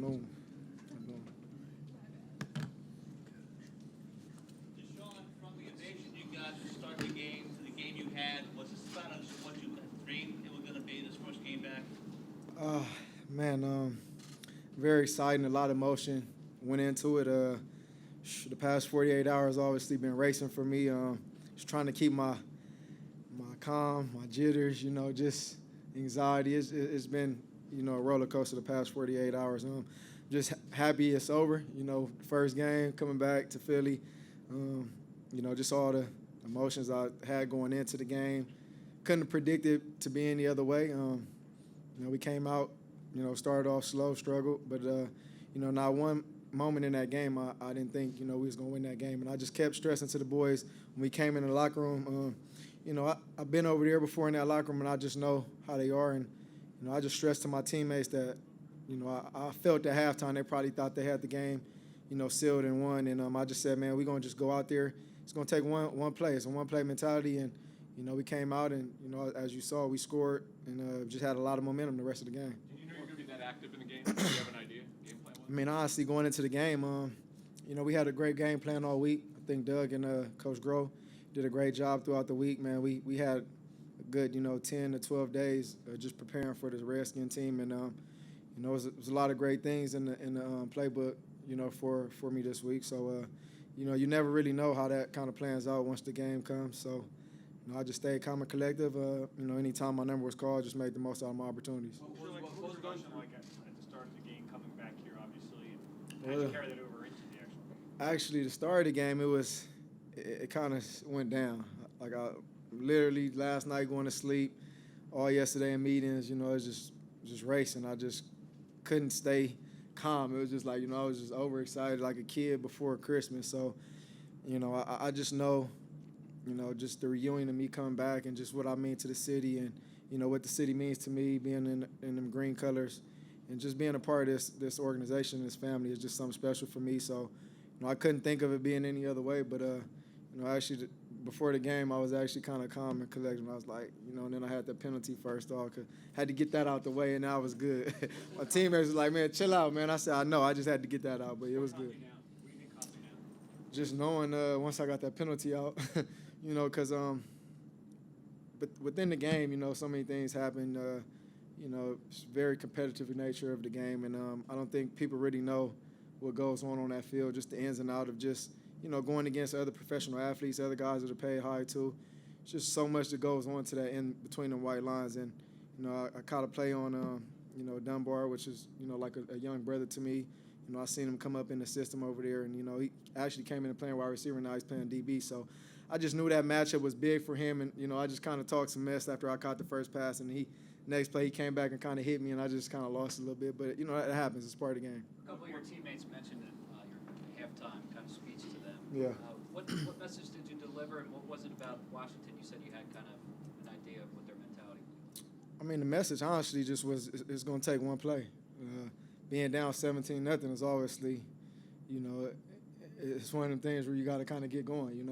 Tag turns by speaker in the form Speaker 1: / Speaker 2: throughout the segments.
Speaker 1: on.
Speaker 2: DeSean, from the ovation you got to start the game to the game you had, was this about what you dreamed it was going to be this first game back?
Speaker 1: Man, very exciting, a lot of emotion went into it. The past 48 hours obviously been racing for me. Just trying to keep my calm, my jitters, just anxiety. It's been, a roller coaster the past 48 hours. Just happy it's over. First game coming back to Philly. Just all the emotions I had going into the game. Couldn't have predicted to be any other way. We came out, started off slow, struggled, but not one moment in that game I didn't think we was gonna win that game, and I just kept stressing to the boys when we came in the locker room. I've been over there before in that locker room, and I just know how they are, and I just stressed to my teammates that I felt at halftime they probably thought they had the game sealed and won, and I just said, man, we're gonna just go out there. It's gonna take one play. It's a one-play mentality, and we came out and as you saw, we scored and just had a lot of momentum the rest of the game.
Speaker 3: Did you know you were going to be that active in the game? Did you have an idea? Game plan was?
Speaker 1: I mean, honestly, going into the game, we had a great game plan all week. I think Doug and Coach Groh did a great job throughout the week, man. We had a good, 10 to 12 days just preparing for this Redskins team, and it was a lot of great things in the playbook, for me this week. So, you never really know how that kind of plans out once the game comes. So, I just stayed calm and collective. Anytime my number was called, just made the most out of my opportunities.
Speaker 4: What was the motion like at the start of the game, coming back here, obviously, and how did you carry that over into the actual game?
Speaker 1: Actually, the start of the game, it kind of went down. Like, I literally last night going to sleep, all yesterday in meetings, it was just racing. I just couldn't stay calm. It was just like, I was just overexcited like a kid before Christmas. So, I just know, just the reunion of me coming back and just what I mean to the city and, what the city means to me, being in them green colors and just being a part of this organization, this family is just something special for me. So, I couldn't think of it being any other way. But, actually before the game, I was actually kind of calm and collected. I was like, and then I had the penalty first off. Had to get that out the way, and I was good. My teammates was like, man, chill out, man. I said, I know. I just had to get that out, but it was good.
Speaker 4: What do you think comes now?
Speaker 1: Just knowing once I got that penalty out, because but within the game, so many things happen. It's very competitive nature of the game, and I don't think people really know what goes on that field, just the ins and outs of just, going against other professional athletes, other guys that are paid high too. It's just so much that goes on to that in between the white lines, and I caught a play on Dunbar, which is like a young brother to me. I seen him come up in the system over there, and he actually came in playing wide receiver. Now he's playing DB. So I just knew that matchup was big for him, and I just kind of talked some mess after I caught the first pass, and next play he came back and kind of hit me, and I just kind of lost a little bit. But it happens. It's part of the game.
Speaker 5: A couple of your teammates mentioned it, your halftime kind of speech to them.
Speaker 1: Yeah.
Speaker 5: What message did you deliver, and what was it about Washington? You said you had kind of an idea of what their mentality was.
Speaker 1: I mean, the message honestly just was it's going to take one play. Being down 17-0 is obviously, it's one of them things where you got to kind of get going.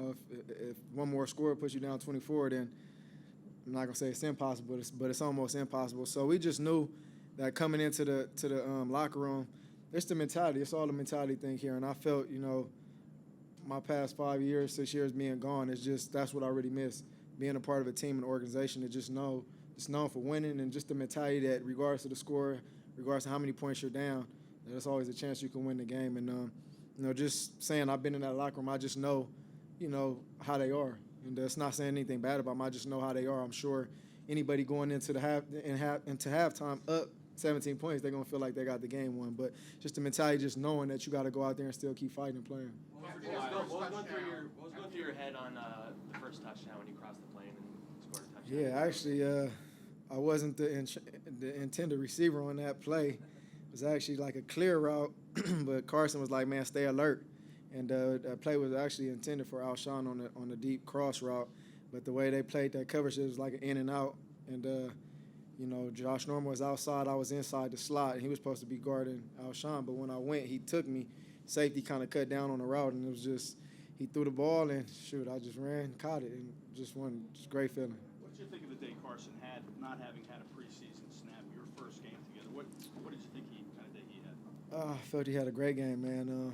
Speaker 1: If one more score puts you down 24, then I'm not gonna say it's impossible, but it's almost impossible. So we just knew that coming into the locker room, it's the mentality. It's all the mentality thing here, and I felt, my past 5 years, 6 years being gone, that's what I really miss. Being a part of a team and organization that just it's known for winning, and just the mentality that regardless of the score, regardless of how many points you're down, there's always a chance you can win the game. And just saying I've been in that locker room, I just know, how they are. And it's not saying anything bad about them. I just know how they are. I'm sure anybody going into halftime up 17 points, they're gonna feel like they got the game won. But just the mentality, just knowing that you got to go out there and still keep fighting and playing.
Speaker 6: What was going through your head on the first touchdown when you crossed the plane and scored a touchdown?
Speaker 1: Yeah, actually, I wasn't the intended receiver on that play. It was actually like a clear route, but Carson was like, man, stay alert. And that play was actually intended for Alshon on the deep cross route. But the way they played that coverage, it was like an in and out. And, Josh Norman was outside. I was inside the slot, and he was supposed to be guarding Alshon. But when I went, he took me. Safety kind of cut down on the route, and it was just he threw the ball, and, I just ran, caught it, and just great feeling.
Speaker 4: What did you think of the day Carson had, not having had a preseason snap, your first game together? What did you think he had?
Speaker 1: I felt he had a great game, man.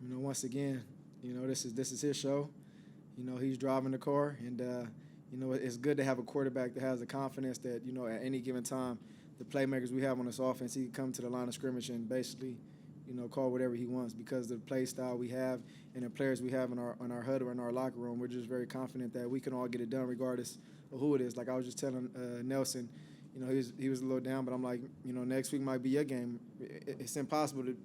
Speaker 1: You know, once again, you know, this is his show. You know, he's driving the car, and you know, it's good to have a quarterback that has the confidence that, you know, at any given time, the playmakers we have on this offense, he can come to the line of scrimmage and basically, you know, call whatever he wants because of the play style we have and the players we have in our huddle or in our locker room. We're just very confident that we can all get it done regardless of who it is. Like I was just telling Nelson, you know, he was a little down, but I'm like, you know, next week might be your game. It's impossible to,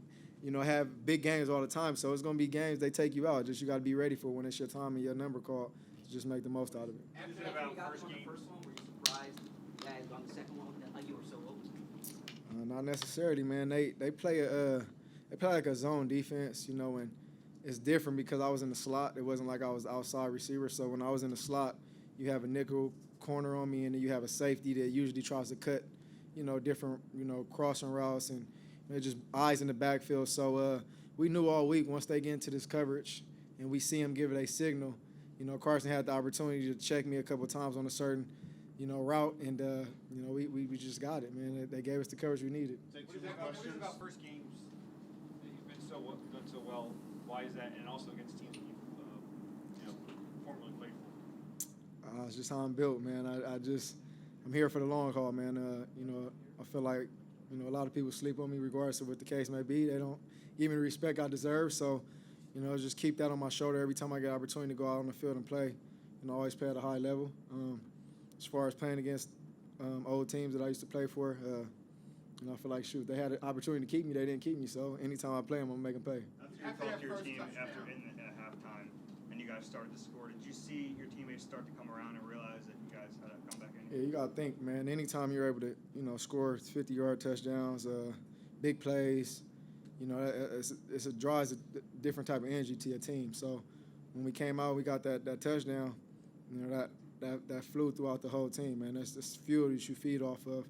Speaker 1: you know, have big games all the time. So it's going to be games they take you out. Just you got to be ready for when it's your time and your number called. Just make the most out of it.
Speaker 4: After
Speaker 7: After
Speaker 4: you got
Speaker 7: you got
Speaker 4: first
Speaker 7: on the
Speaker 4: game?
Speaker 7: first one, were you surprised that on the second one that you were so open?
Speaker 1: Not necessarily, man. They play like a zone defense, you know, and it's different because I was in the slot. It wasn't like I was outside receiver. So when I was in the slot, you have a nickel corner on me, and then you have a safety that usually tries to cut, you know, different, you know, crossing routes and just eyes in the backfield. So we knew all week once they get into this coverage and we see them give it a signal, you know, Carson had the opportunity to check me a couple times on a certain, you know, route, and, you know, we just got it, man. They gave us the coverage we needed.
Speaker 4: What is it about first games that you've been done so well? Why is that? And also against teams that you've you know, formerly played for.
Speaker 1: It's just how I'm built, man. I'm here for the long haul, man. You know, I feel like, you know, a lot of people sleep on me regardless of what the case may be. They don't give me the respect I deserve. So, you know, just keep that on my shoulder every time I get an opportunity to go out on the field and play. And always play at a high level. As far as playing against old teams that I used to play for, you know, I feel like, shoot, they had an opportunity to keep me. They didn't keep me. So anytime I play them, I'm going to make them pay.
Speaker 8: After you talked to your team after at halftime and you guys started to score, did you see your teammates start to come around and realize that you guys had a comeback in you?
Speaker 1: Yeah, you got to think, man. Anytime you're able to, you know, score 50-yard touchdowns, big plays, you know, it draws a different type of energy to your team. So when we came out, we got that touchdown, you know, that flew throughout the whole team, man. That's this fuel that you feed off of,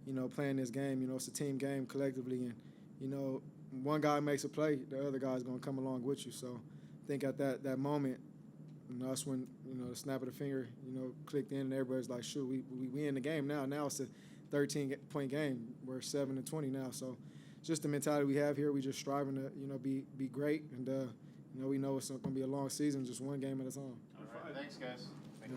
Speaker 1: you know, playing this game. You know, it's a team game collectively, and, you know, one guy makes a play, the other guy's going to come along with you. So I think at that moment, you know, that's when, you know, the snap of the finger, you know, clicked in, and everybody's like, shoot, we in the game now. Now it's a 13-point game. We're 7-20 now. So just the mentality we have here. We just striving to, you know, be great, and, you know, we know it's going to be a long season, just one game at a time.
Speaker 8: All right. Thanks, guys.
Speaker 1: Yeah.